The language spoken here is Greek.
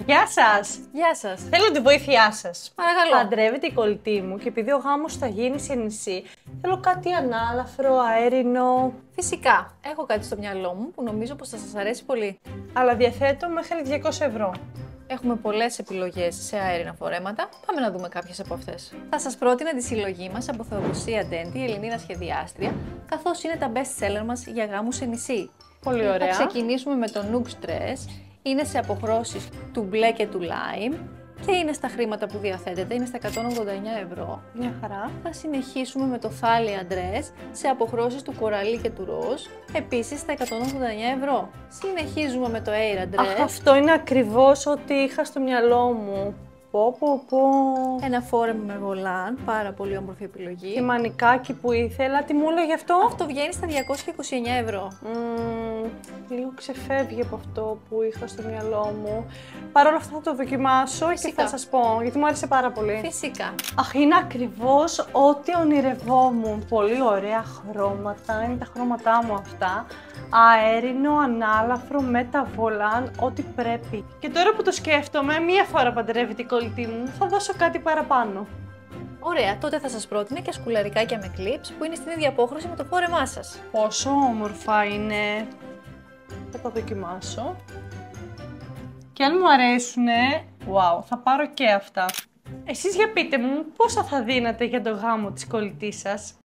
Γεια σας! Γεια σας. Θέλω τη βοήθειά σας. Παρακαλώ. Παντρεύεται η κολλητή μου και επειδή ο γάμος θα γίνει σε νησί, θέλω κάτι ανάλαφρο, αέρινο, Φυσικά, έχω κάτι στο μυαλό μου που νομίζω πως θα σας αρέσει πολύ. αλλά διαθέτω μέχρι 200 ευρώ. Έχουμε πολλές επιλογές σε αέρινα φορέματα. Πάμε να δούμε κάποιες από αυτές. Θα σας πρότεινα τη συλλογή μας από Θεοδοσία Ντέντη, Ελληνίδα σχεδιάστρια, καθώς είναι τα best seller μας για γάμους σε νησί. Πολύ ωραία. Θα ξεκινήσουμε με το Nuxe Dress. Είναι σε αποχρώσεις του μπλε και του lime και είναι στα χρήματα που διαθέτεται, είναι στα 189 ευρώ. Μια χαρά. Θα συνεχίσουμε με το Thalia Dress σε αποχρώσεις του κοραλί και του ροζ, επίσης στα 189 ευρώ. Συνεχίζουμε με το Aira Dress. Αχ, αυτό είναι ακριβώς ό,τι είχα στο μυαλό μου. Πω. Ένα φόρεμα με βολάν, πάρα πολύ όμορφη επιλογή. Και μανικάκι που ήθελα, τι μου έλεγε αυτό? Αυτό βγαίνει στα 229 ευρώ. Λίγο ξεφεύγει από αυτό που είχα στο μυαλό μου. Παρ' όλα αυτά θα το δοκιμάσω Φυσικά. και θα σας πω, γιατί μου άρεσε πάρα πολύ. Φυσικά. Αχ, είναι ακριβώς ό,τι ονειρευόμουν. Πολύ ωραία χρώματα, είναι τα χρώματά μου αυτά. Αέρινο, ανάλαφρο, με τα βολάν, ό,τι πρέπει. Και τώρα που το σκέφτομαι, μία φορά παντρεύεται η κολλητή μου, θα δώσω κάτι παραπάνω. Ωραία, τότε θα σας πρότεινα και σκουλαρικάκια με clips που είναι στην ίδια απόχρωση με το φόρεμά σας. Πόσο όμορφα είναι. Θα τα δοκιμάσω. Και αν μου αρέσουνε, wow, θα πάρω και αυτά. Εσείς για πείτε μου, πόσα θα δίνατε για το γάμο της κολλητής σας?